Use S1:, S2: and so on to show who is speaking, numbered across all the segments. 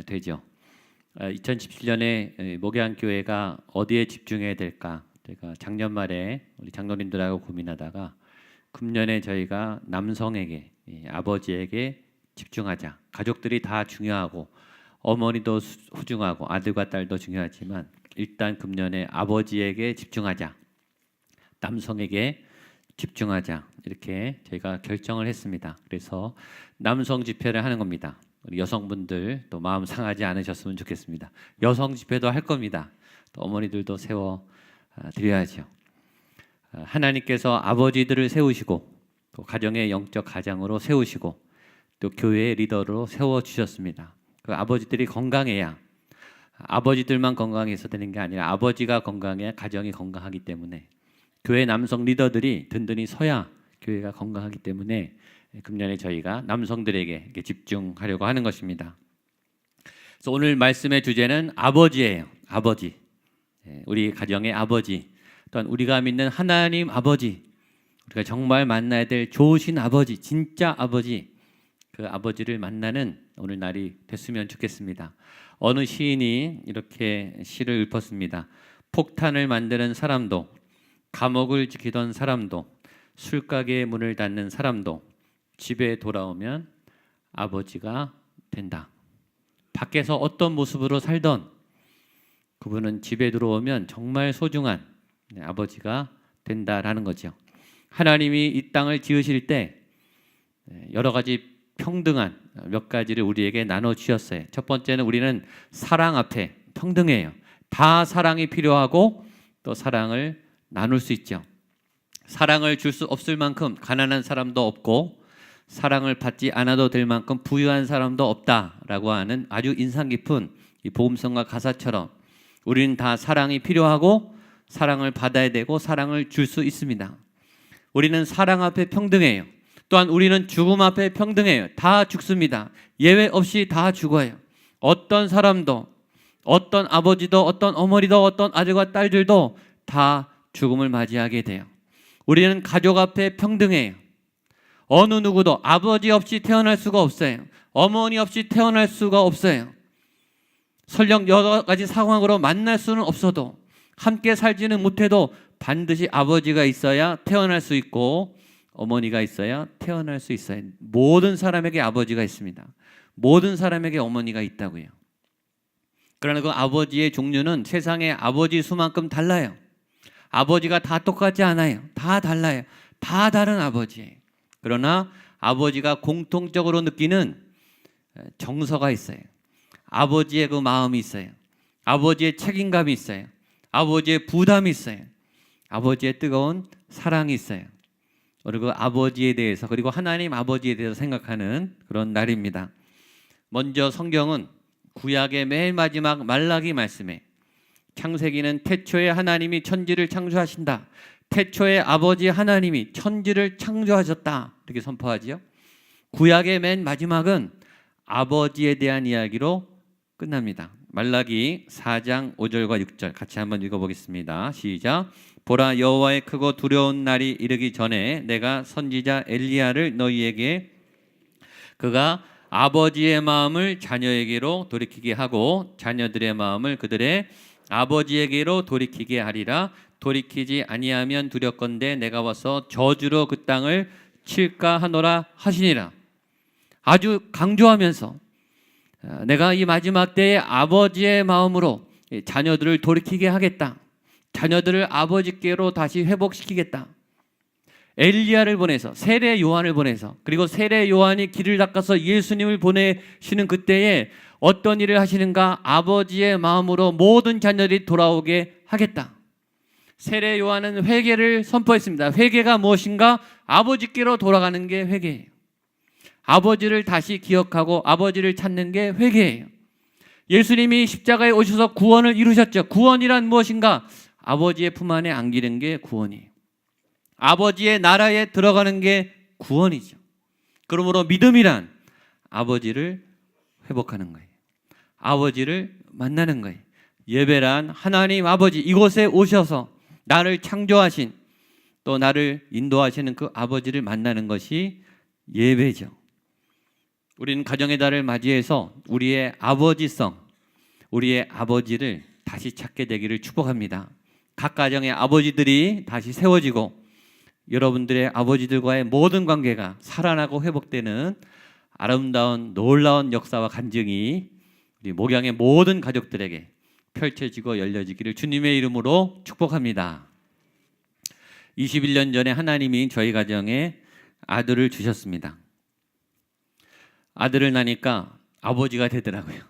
S1: 되죠. 2017년에 목양교회가 어디에 집중해야 될까? 제가 작년 말에 우리 장로님들하고 고민하다가 금년에 저희가 남성에게, 아버지에게 집중하자. 가족들이 다 중요하고 어머니도 소중하고 아들과 딸도 중요하지만 일단 금년에 아버지에게 집중하자. 남성에게 집중하자. 이렇게 저희가 결정을 했습니다. 그래서 남성 집회를 하는 겁니다. 우리 여성분들 또 마음 상하지 않으셨으면 좋겠습니다. 여성 집회도 할 겁니다. 또 어머니들도 세워 드려야죠. 하나님께서 아버지들을 세우시고 또 가정의 영적 가장으로 세우시고 또 교회의 리더로 세워주셨습니다. 그 아버지들이 건강해야, 아버지들만 건강해서 되는 게 아니라 아버지가 건강해야 가정이 건강하기 때문에, 교회 남성 리더들이 든든히 서야 교회가 건강하기 때문에 금년에 저희가 남성들에게 이렇게 집중하려고 하는 것입니다. 그래서 오늘 말씀의 주제는 아버지예요. 아버지. 우리 가정의 아버지, 또한 우리가 믿는 하나님 아버지, 우리가 정말 만나야 될 좋으신 아버지, 진짜 아버지, 그 아버지를 만나는 오늘 날이 됐으면 좋겠습니다. 어느 시인이 이렇게 시를 읊었습니다. 폭탄을 만드는 사람도, 감옥을 지키던 사람도, 술가게의 문을 닫는 사람도 집에 돌아오면 아버지가 된다. 밖에서 어떤 모습으로 살던 그분은 집에 들어오면 정말 소중한 아버지가 된다라는 거죠. 하나님이 이 땅을 지으실 때 여러 가지 평등한 몇 가지를 우리에게 나눠 주셨어요. 첫 번째는 우리는 사랑 앞에 평등해요. 다 사랑이 필요하고 또 사랑을 나눌 수 있죠. 사랑을 줄 수 없을 만큼 가난한 사람도 없고 사랑을 받지 않아도 될 만큼 부유한 사람도 없다라고 하는 아주 인상 깊은 이 복음성과 가사처럼 우리는 다 사랑이 필요하고 사랑을 받아야 되고 사랑을 줄 수 있습니다. 우리는 사랑 앞에 평등해요. 또한 우리는 죽음 앞에 평등해요. 다 죽습니다. 예외 없이 다 죽어요. 어떤 사람도, 어떤 아버지도, 어떤 어머니도, 어떤 아들과 딸들도 다 죽음을 맞이하게 돼요. 우리는 가족 앞에 평등해요. 어느 누구도 아버지 없이 태어날 수가 없어요. 어머니 없이 태어날 수가 없어요. 설령 여러 가지 상황으로 만날 수는 없어도, 함께 살지는 못해도 반드시 아버지가 있어야 태어날 수 있고 어머니가 있어야 태어날 수 있어요. 모든 사람에게 아버지가 있습니다. 모든 사람에게 어머니가 있다고요. 그러나 그 아버지의 종류는 세상의 아버지 수만큼 달라요. 아버지가 다 똑같지 않아요. 다 달라요. 다 다른 아버지예요. 그러나 아버지가 공통적으로 느끼는 정서가 있어요. 아버지의 그 마음이 있어요. 아버지의 책임감이 있어요. 아버지의 부담이 있어요. 아버지의 뜨거운 사랑이 있어요. 그리고 그 아버지에 대해서, 그리고 하나님 아버지에 대해서 생각하는 그런 날입니다. 먼저 성경은 구약의 맨 마지막 말라기 말씀에 창세기는 태초에 하나님이 천지를 창조하신다. 태초에 아버지 하나님이 천지를 창조하셨다. 이렇게 선포하지요. 구약의 맨 마지막은 아버지에 대한 이야기로 끝납니다. 말라기 4장 5절과 6절 같이 한번 읽어보겠습니다. 시작. 보라, 여호와의 크고 두려운 날이 이르기 전에 내가 선지자 엘리야를 너희에게, 그가 아버지의 마음을 자녀에게로 돌이키게 하고 자녀들의 마음을 그들의 아버지에게로 돌이키게 하리라. 돌이키지 아니하면 두렵건대 내가 와서 저주로 그 땅을 칠까 하노라 하시니라. 아주 강조하면서 내가 이 마지막 때에 아버지의 마음으로 자녀들을 돌이키게 하겠다. 자녀들을 아버지께로 다시 회복시키겠다. 엘리야를 보내서, 세례 요한을 보내서, 그리고 세례 요한이 길을 닦아서 예수님을 보내시는 그때에 어떤 일을 하시는가? 아버지의 마음으로 모든 자녀들이 돌아오게 하겠다. 세례 요한은 회개를 선포했습니다. 회개가 무엇인가? 아버지께로 돌아가는 게 회개예요. 아버지를 다시 기억하고 아버지를 찾는 게 회개예요. 예수님이 십자가에 오셔서 구원을 이루셨죠. 구원이란 무엇인가? 아버지의 품 안에 안기는 게 구원이에요. 아버지의 나라에 들어가는 게 구원이죠. 그러므로 믿음이란 아버지를 회복하는 거예요. 아버지를 만나는 거예요. 예배란 하나님 아버지, 이곳에 오셔서 나를 창조하신, 또 나를 인도하시는 그 아버지를 만나는 것이 예배죠. 우리는 가정의 달을 맞이해서 우리의 아버지성, 우리의 아버지를 다시 찾게 되기를 축복합니다. 각 가정의 아버지들이 다시 세워지고 여러분들의 아버지들과의 모든 관계가 살아나고 회복되는 아름다운 놀라운 역사와 간증이 우리 목양의 모든 가족들에게 펼쳐지고 열려지기를 주님의 이름으로 축복합니다. 21년 전에 하나님이 저희 가정에 아들을 주셨습니다. 아들을 낳으니까 아버지가 되더라고요.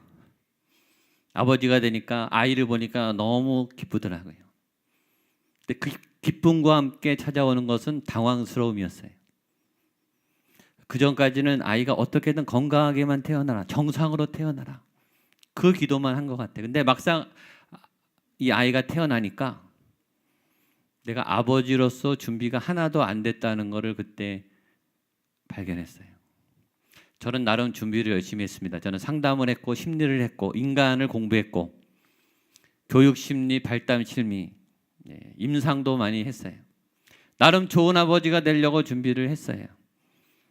S1: 아버지가 되니까 아이를 보니까 너무 기쁘더라고요. 근데 그 기쁨과 함께 찾아오는 것은 당황스러움이었어요. 그 전까지는 아이가 어떻게든 건강하게만 태어나라, 정상으로 태어나라, 그 기도만 한 것 같아요. 근데 막상 이 아이가 태어나니까 내가 아버지로서 준비가 하나도 안 됐다는 것을 그때 발견했어요. 저는 나름 준비를 열심히 했습니다. 저는 상담을 했고 심리를 했고 인간을 공부했고 교육, 심리, 발담, 실미, 임상도 많이 했어요. 나름 좋은 아버지가 되려고 준비를 했어요.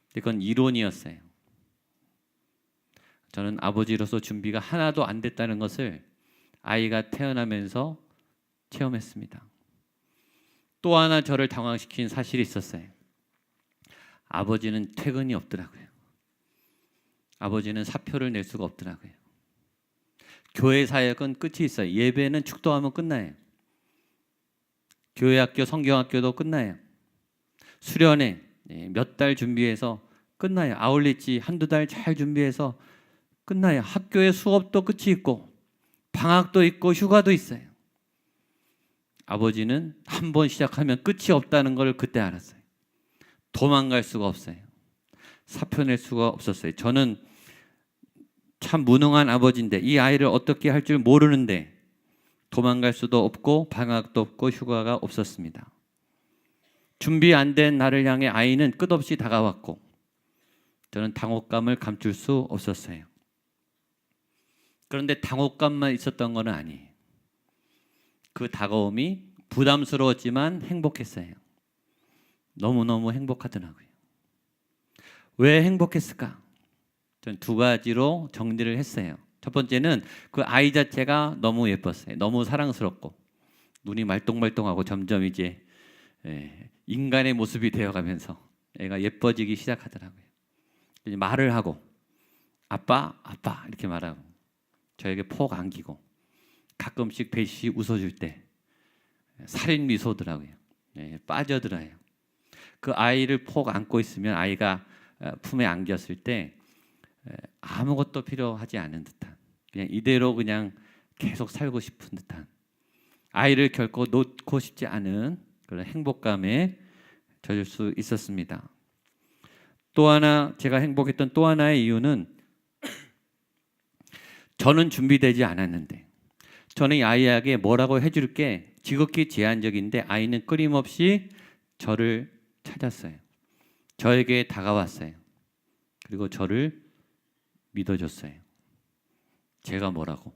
S1: 근데 그건 이론이었어요. 저는 아버지로서 준비가 하나도 안 됐다는 것을 아이가 태어나면서 체험했습니다. 또 하나 저를 당황시킨 사실이 있었어요. 아버지는 퇴근이 없더라고요. 아버지는 사표를 낼 수가 없더라고요. 교회 사역은 끝이 있어요. 예배는 축도하면 끝나요. 교회 학교, 성경학교도 끝나요. 수련회 몇 달 준비해서 끝나요. 아울릿지 한두 달 잘 준비해서 끝나요. 학교의 수업도 끝이 있고 방학도 있고 휴가도 있어요. 아버지는 한 번 시작하면 끝이 없다는 걸 그때 알았어요. 도망갈 수가 없어요. 사표 낼 수가 없었어요. 저는 참 무능한 아버지인데 이 아이를 어떻게 할 줄 모르는데 도망갈 수도 없고 방학도 없고 휴가가 없었습니다. 준비 안 된 나를 향해 아이는 끝없이 다가왔고 저는 당혹감을 감출 수 없었어요. 그런데 당혹감만 있었던 건 아니에요. 그 다가옴이 부담스러웠지만 행복했어요. 너무너무 행복하더라고요. 왜 행복했을까? 전 두 가지로 정리를 했어요. 첫 번째는 그 아이 자체가 너무 예뻤어요. 너무 사랑스럽고 눈이 말똥말똥하고 점점 이제 인간의 모습이 되어가면서 애가 예뻐지기 시작하더라고요. 말을 하고 아빠, 아빠 이렇게 말하고 저에게 폭 안기고 가끔씩 배시 웃어줄 때 살인 미소더라고요. 빠져들어요. 그 아이를 폭 안고 있으면 아이가 품에 안겼을 때 아무것도 필요하지 않은 듯한 그냥 이대로 그냥 계속 살고 싶은 듯한 아이를 결코 놓고 싶지 않은 그런 행복감에 젖을 수 있었습니다. 또 하나 제가 행복했던 또 하나의 이유는 저는 준비되지 않았는데 저는 이 아이에게 뭐라고 해줄 게 지극히 제한적인데 아이는 끊임없이 저를 찾았어요. 저에게 다가왔어요. 그리고 저를 믿어줬어요. 제가 뭐라고?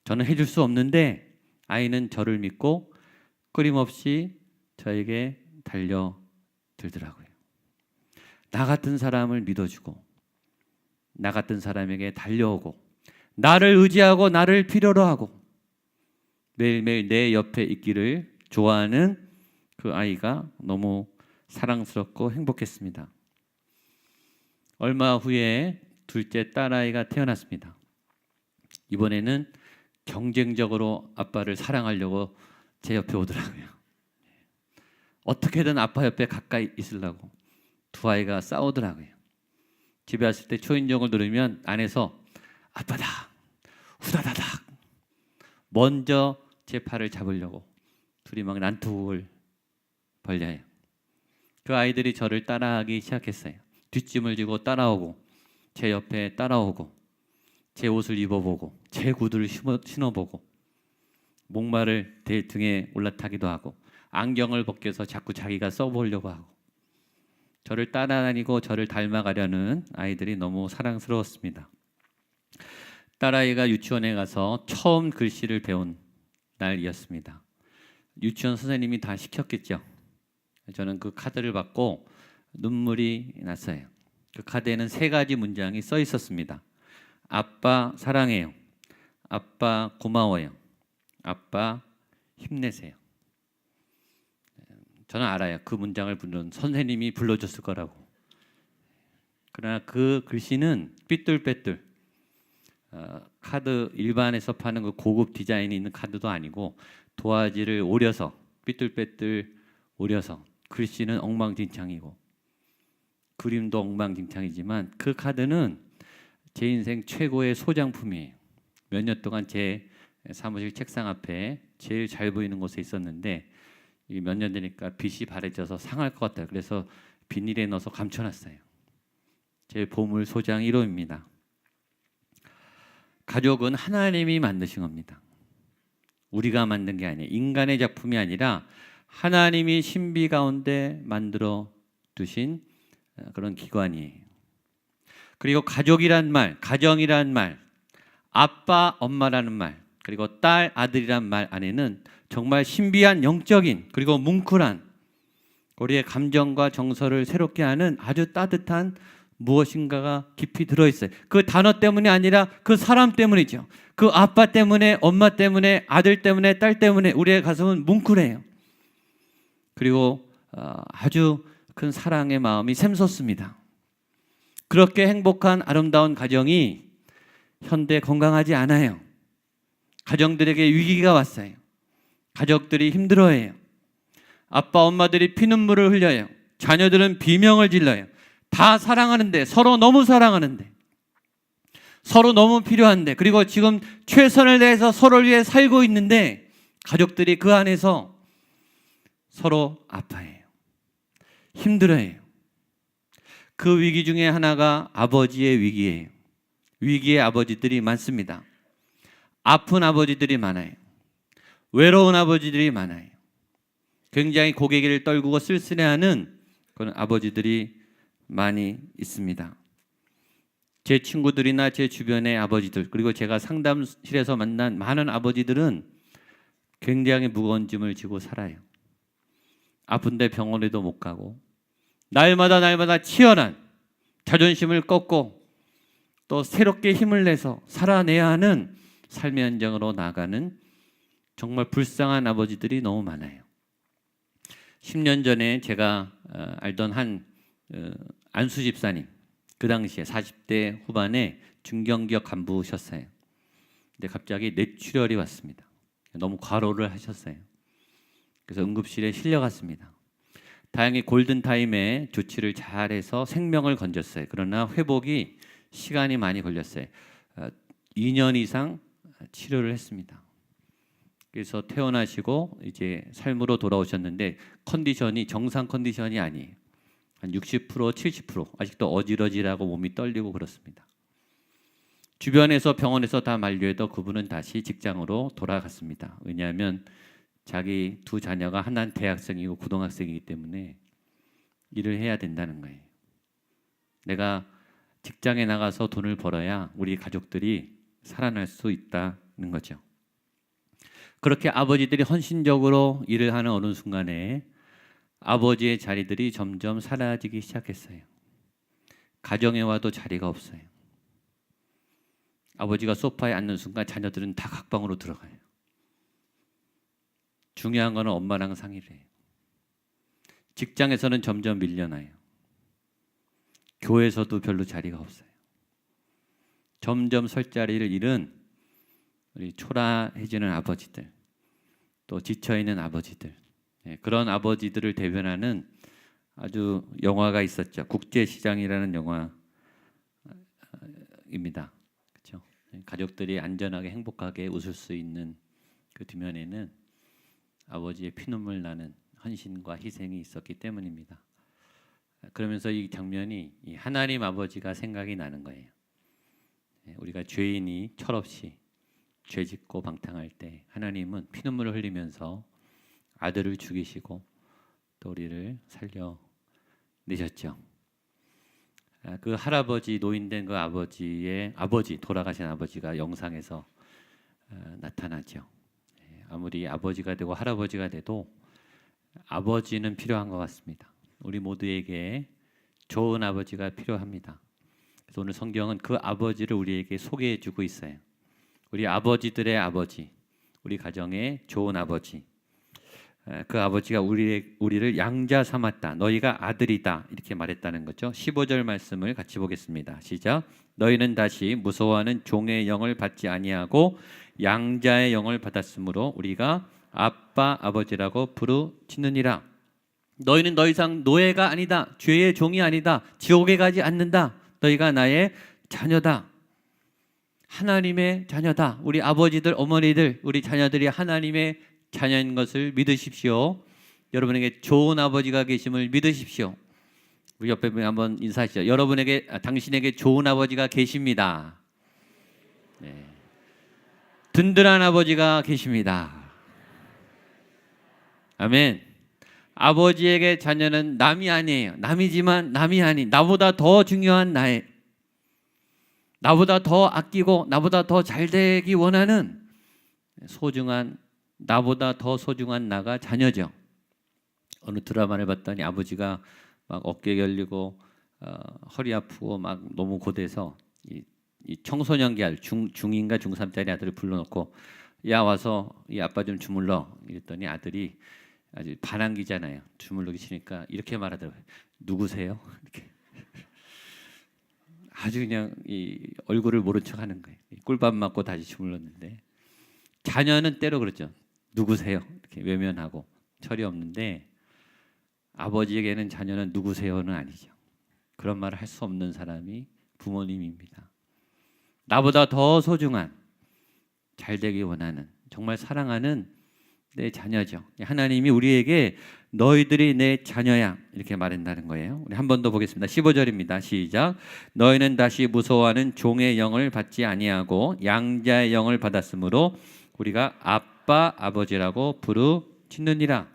S1: 저는 해줄 수 없는데 아이는 저를 믿고 끊임없이 저에게 달려들더라고요. 나 같은 사람을 믿어주고 나 같은 사람에게 달려오고 나를 의지하고 나를 필요로 하고 매일매일 내 옆에 있기를 좋아하는 그 아이가 너무 사랑스럽고 행복했습니다. 얼마 후에 둘째 딸아이가 태어났습니다. 이번에는 경쟁적으로 아빠를 사랑하려고 제 옆에 오더라고요. 어떻게든 아빠 옆에 가까이 있으려고 두 아이가 싸우더라고요. 집에 왔을 때 초인종을 누르면 안에서 아빠다, 후다다닥 먼저 제 팔을 잡으려고 둘이 막 난투를 벌려요. 그 아이들이 저를 따라하기 시작했어요. 뒷짐을 지고 따라오고 제 옆에 따라오고 제 옷을 입어보고 제 구두를 신어보고 목마를 제 등에 올라타기도 하고 안경을 벗겨서 자꾸 자기가 써보려고 하고 저를 따라다니고 저를 닮아가려는 아이들이 너무 사랑스러웠습니다. 딸아이가 유치원에 가서 처음 글씨를 배운 날이었습니다. 유치원 선생님이 다 시켰겠죠. 저는 그 카드를 받고 눈물이 났어요. 그 카드에는 세 가지 문장이 써 있었습니다. 아빠 사랑해요. 아빠 고마워요. 아빠 힘내세요. 저는 알아요. 그 문장을 부른 선생님이 불러줬을 거라고. 그러나 그 글씨는 삐뚤빼뚤 카드 일반에서 파는 그 고급 디자인이 있는 카드도 아니고 도화지를 오려서 삐뚤빼뚤 오려서 글씨는 엉망진창이고 그림도 엉망진창이지만 그 카드는 제 인생 최고의 소장품이에요. 몇 년 동안 제 사무실 책상 앞에 제일 잘 보이는 곳에 있었는데 몇 년 되니까 빛이 바래져서 상할 것 같아요. 그래서 비닐에 넣어서 감춰놨어요. 제 보물 소장 1호입니다. 가족은 하나님이 만드신 겁니다. 우리가 만든 게 아니에요. 인간의 작품이 아니라 하나님이 신비 가운데 만들어 두신 그런 기관이에요. 그리고 가족이란 말, 가정이란 말, 아빠, 엄마라는 말, 그리고 딸, 아들이란 말 안에는 정말 신비한 영적인 그리고 뭉클한 우리의 감정과 정서를 새롭게 하는 아주 따뜻한 무엇인가가 깊이 들어있어요. 그 단어 때문이 아니라 그 사람 때문이죠. 그 아빠 때문에, 엄마 때문에, 아들 때문에, 딸 때문에 우리의 가슴은 뭉클해요. 그리고 아주 큰 사랑의 마음이 샘솟습니다. 그렇게 행복한 아름다운 가정이 현대 건강하지 않아요. 가정들에게 위기가 왔어요. 가족들이 힘들어해요. 아빠 엄마들이 피눈물을 흘려요. 자녀들은 비명을 질러요. 다 사랑하는데, 서로 너무 사랑하는데, 서로 너무 필요한데, 그리고 지금 최선을 다해서 서로를 위해 살고 있는데 가족들이 그 안에서 서로 아파해요. 힘들어해요. 그 위기 중에 하나가 아버지의 위기예요. 위기의 아버지들이 많습니다. 아픈 아버지들이 많아요. 외로운 아버지들이 많아요. 굉장히 고개를 떨구고 쓸쓸해하는 그런 아버지들이 많이 있습니다. 제 친구들이나 제 주변의 아버지들, 그리고 제가 상담실에서 만난 많은 아버지들은 굉장히 무거운 짐을 지고 살아요. 아픈데 병원에도 못 가고 날마다 치열한 자존심을 꺾고 또 새롭게 힘을 내서 살아내야 하는 삶의 현장으로 나아가는 정말 불쌍한 아버지들이 너무 많아요. 10년 전에 제가 알던 한 안수 집사님, 그 당시에 40대 후반에 중견기업 간부셨어요. 근데 갑자기 뇌출혈이 왔습니다. 너무 과로를 하셨어요. 그래서 응급실에 실려갔습니다. 다행히 골든타임에 조치를 잘해서 생명을 건졌어요. 그러나 회복이 시간이 많이 걸렸어요. 2년 이상 치료를 했습니다. 그래서 퇴원하시고 이제 삶으로 돌아오셨는데 컨디션이 정상 컨디션이 아니에요. 한 60%, 70% 아직도 어지러지라고 몸이 떨리고 그렇습니다. 주변에서 병원에서 다 만류해도 그분은 다시 직장으로 돌아갔습니다. 왜냐하면 자기 두 자녀가 하나는 대학생이고 고등학생이기 때문에 일을 해야 된다는 거예요. 내가 직장에 나가서 돈을 벌어야 우리 가족들이 살아날 수 있다는 거죠. 그렇게 아버지들이 헌신적으로 일을 하는 어느 순간에 아버지의 자리들이 점점 사라지기 시작했어요. 가정에 와도 자리가 없어요. 아버지가 소파에 앉는 순간 자녀들은 다 각방으로 들어가요. 중요한 거는 엄마랑 상의를 해요. 직장에서는 점점 밀려나요. 교회에서도 별로 자리가 없어요. 점점 설 자리를 잃은 우리 초라해지는 아버지들, 또 지쳐있는 아버지들, 그런 아버지들을 대변하는 아주 영화가 있었죠. 국제시장이라는 영화입니다. 그렇죠? 가족들이 안전하게 행복하게 웃을 수 있는 그 뒷면에는 아버지의 피눈물 나는 헌신과 희생이 있었기 때문입니다. 그러면서 이 장면이 하나님 아버지가 생각이 나는 거예요. 우리가 죄인이 철없이 죄짓고 방탕할 때 하나님은 피눈물을 흘리면서 아들을 죽이시고 또 우리를 살려내셨죠. 그 할아버지, 노인된 그 돌아가신 아버지가 영상에서 나타나죠. 아무리 아버지가 되고 할아버지가 돼도 아버지는 필요한 것 같습니다. 우리 모두에게 좋은 아버지가 필요합니다. 그래서 오늘 성경은 그 아버지를 우리에게 소개해 주고 있어요. 우리 아버지들의 아버지, 우리 가정의 좋은 아버지, 그 아버지가 우리를 양자 삼았다. 너희가 아들이다. 이렇게 말했다는 거죠. 15절 말씀을 같이 보겠습니다. 시작. 너희는 다시 무서워하는 종의 영을 받지 아니하고 양자의 영을 받았으므로 우리가 아빠 아버지라고 부르짖느니라. 너희는 더 이상 노예가 아니다. 죄의 종이 아니다. 지옥에 가지 않는다. 너희가 나의 자녀다. 하나님의 자녀다. 우리 아버지들, 어머니들, 우리 자녀들이 하나님의 자녀인 것을 믿으십시오. 여러분에게 좋은 아버지가 계심을 믿으십시오. 우리 옆에 분 한번 인사하시죠. 당신에게 좋은 아버지가 계십니다. 네. 든든한 아버지가 계십니다. 아멘. 아버지에게 자녀는 남이 아니에요. 남이지만 남이 아닌, 나보다 더 중요한 나보다 더 아끼고 나보다 더 잘되기 원하는 나보다 더 소중한 나가 자녀죠. 어느 드라마를 봤더니 아버지가 막 어깨 결리고 허리 아프고 막 너무 고돼서 이 청소년기 아들, 중인가 중3짜리 아들을 불러놓고 야 와서 이 아빠 좀 주물러 이랬더니 아들이 아주 반항기잖아요. 주물르기 싫으니까 이렇게 말하더라고요. 누구세요? 이렇게 아주 그냥 이 얼굴을 모른 척하는 거예요. 꿀밥 맞고 다시 주물렀는데 자녀는 때로 그렇죠. 누구세요? 이렇게 외면하고 철이 없는데 아버지에게는 자녀는 누구세요는 아니죠. 그런 말을 할 수 없는 사람이 부모님입니다. 나보다 더 소중한, 잘되기 원하는, 정말 사랑하는 내 자녀죠. 하나님이 우리에게 너희들이 내 자녀야 이렇게 말한다는 거예요. 우리 한 번 더 보겠습니다. 15절입니다. 시작. 너희는 다시 무서워하는 종의 영을 받지 아니하고 양자의 영을 받았으므로 우리가 아빠 아버지라고 부르짖느니라.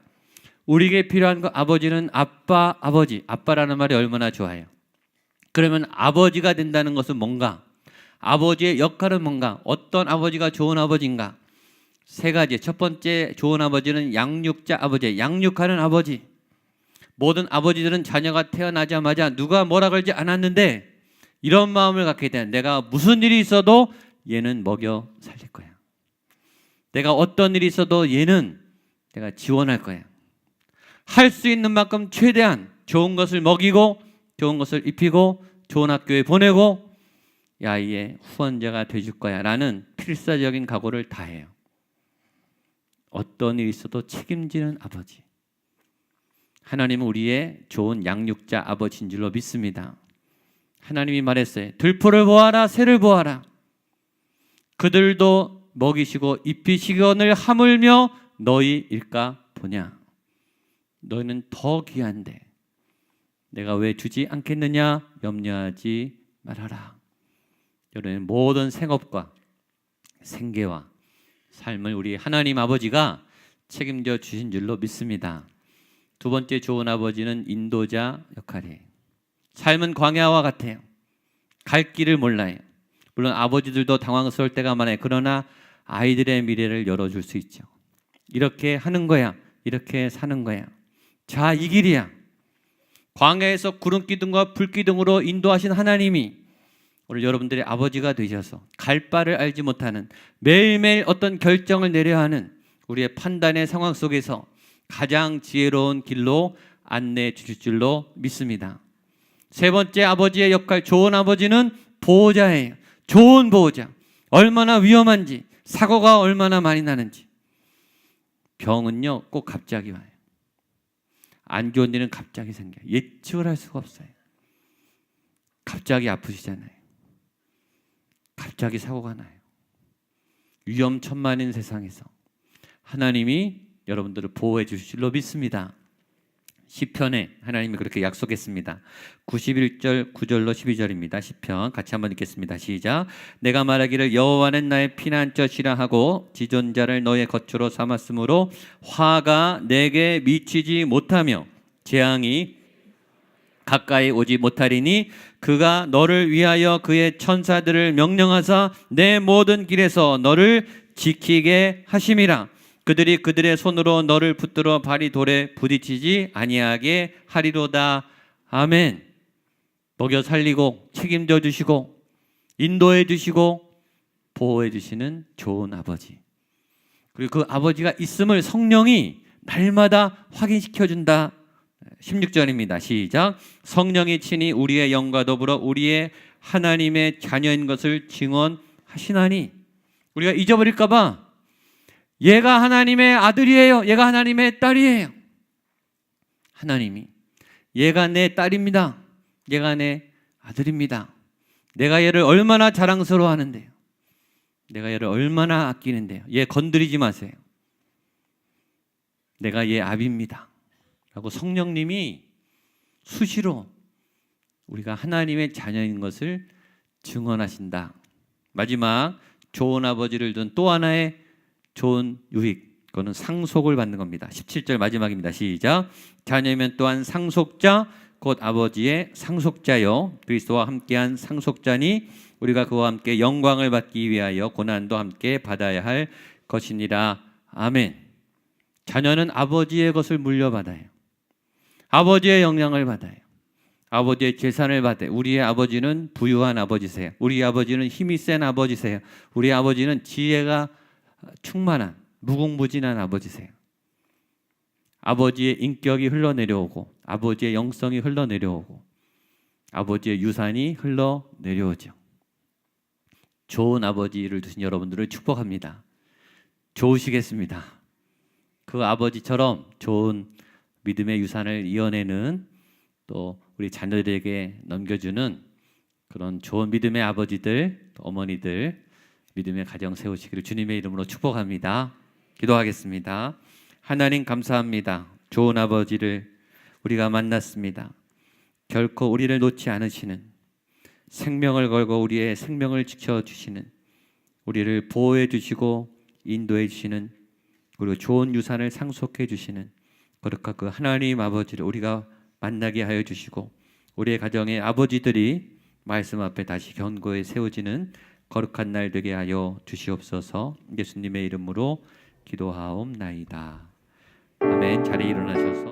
S1: 우리에게 필요한 거 아버지는 아빠 아버지. 아빠라는 말이 얼마나 좋아요. 그러면 아버지가 된다는 것은 뭔가? 아버지의 역할은 뭔가? 어떤 아버지가 좋은 아버지인가? 세 가지. 첫 번째 좋은 아버지는 양육자 아버지, 양육하는 아버지. 모든 아버지들은 자녀가 태어나자마자 누가 뭐라 그러지 않았는데 이런 마음을 갖게 돼. 내가 무슨 일이 있어도 얘는 먹여 살릴 거야. 내가 어떤 일이 있어도 얘는 내가 지원할 거야. 할 수 있는 만큼 최대한 좋은 것을 먹이고 좋은 것을 입히고 좋은 학교에 보내고 이 아이의 후원자가 돼줄 거야 라는 필사적인 각오를 다해요. 어떤 일이 있어도 책임지는 아버지. 하나님은 우리의 좋은 양육자 아버지인 줄로 믿습니다. 하나님이 말했어요. 들포를 보아라, 새를 보아라. 그들도 먹이시고 입히시거늘 하물며 너희 일까 보냐. 너희는 더 귀한데 내가 왜 주지 않겠느냐. 염려하지 말아라. 여러분 모든 생업과 생계와 삶을 우리 하나님 아버지가 책임져 주신 줄로 믿습니다. 두 번째 좋은 아버지는 인도자 역할이에요. 삶은 광야와 같아요. 갈 길을 몰라요. 물론 아버지들도 당황스러울 때가 많아요. 그러나 아이들의 미래를 열어줄 수 있죠. 이렇게 하는 거야. 이렇게 사는 거야. 자, 이 길이야. 광야에서 구름기둥과 불기둥으로 인도하신 하나님이 오늘 여러분들의 아버지가 되셔서 갈 바를 알지 못하는 매일매일 어떤 결정을 내려야 하는 우리의 판단의 상황 속에서 가장 지혜로운 길로 안내해 주실 줄로 믿습니다. 세 번째 아버지의 역할, 좋은 아버지는 보호자예요. 좋은 보호자. 얼마나 위험한지, 사고가 얼마나 많이 나는지. 병은요 꼭 갑자기 와요. 안 좋은 일은 갑자기 생겨요. 예측을 할 수가 없어요. 갑자기 아프시잖아요. 갑자기 사고가 나요. 위험천만인 세상에서 하나님이 여러분들을 보호해 주실 줄로 믿습니다. 시편에 하나님이 그렇게 약속했습니다. 91절 9절로 12절입니다. 시편 같이 한번 읽겠습니다. 시작. 내가 말하기를 여호와는 나의 피난처시라 하고 지존자를 너의 거처로 삼았으므로 화가 내게 미치지 못하며 재앙이 가까이 오지 못하리니 그가 너를 위하여 그의 천사들을 명령하사 내 모든 길에서 너를 지키게 하심이라. 그들이 그들의 손으로 너를 붙들어 발이 돌에 부딪히지 아니하게 하리로다. 아멘. 먹여 살리고 책임져 주시고 인도해 주시고 보호해 주시는 좋은 아버지. 그리고 그 아버지가 있음을 성령이 날마다 확인시켜 준다. 16절입니다. 시작. 성령이 친히 우리의 영과 더불어 우리의 하나님의 자녀인 것을 증언하시나니. 우리가 잊어버릴까 봐 얘가 하나님의 아들이에요. 얘가 하나님의 딸이에요. 하나님이 얘가 내 딸입니다. 얘가 내 아들입니다. 내가 얘를 얼마나 자랑스러워하는데요. 내가 얘를 얼마나 아끼는데요. 얘 건드리지 마세요. 내가 얘 아비입니다. 라고 성령님이 수시로 우리가 하나님의 자녀인 것을 증언하신다. 마지막 좋은 아버지를 둔 또 하나의 좋은 유익, 그거는 상속을 받는 겁니다. 17절 마지막입니다. 시작. 자녀면 또한 상속자 곧 아버지의 상속자요 그리스도와 함께한 상속자니 우리가 그와 함께 영광을 받기 위하여 고난도 함께 받아야 할 것이니라. 아멘. 자녀는 아버지의 것을 물려받아요. 아버지의 영향을 받아요. 아버지의 재산을 받아요. 우리의 아버지는 부유한 아버지세요. 우리 아버지는 힘이 센 아버지세요. 우리 아버지는 지혜가 충만한 무궁무진한 아버지세요. 아버지의 인격이 흘러내려오고 아버지의 영성이 흘러내려오고 아버지의 유산이 흘러내려오죠. 좋은 아버지를 두신 여러분들을 축복합니다. 좋으시겠습니다. 그 아버지처럼 좋은 믿음의 유산을 이어내는 또 우리 자녀들에게 넘겨주는 그런 좋은 믿음의 아버지들, 어머니들 믿음의 가정 세우시기를 주님의 이름으로 축복합니다. 기도하겠습니다. 하나님 감사합니다. 좋은 아버지를 우리가 만났습니다. 결코 우리를 놓지 않으시는, 생명을 걸고 우리의 생명을 지켜주시는, 우리를 보호해 주시고 인도해 주시는, 그리고 좋은 유산을 상속해 주시는 거룩한 그 하나님 아버지를 우리가 만나게 하여 주시고 우리의 가정의 아버지들이 말씀 앞에 다시 견고히 세워지는 거룩한 날 되게 하여 주시옵소서. 예수님의 이름으로 기도하옵나이다. 아멘. 자리에 일어나셔서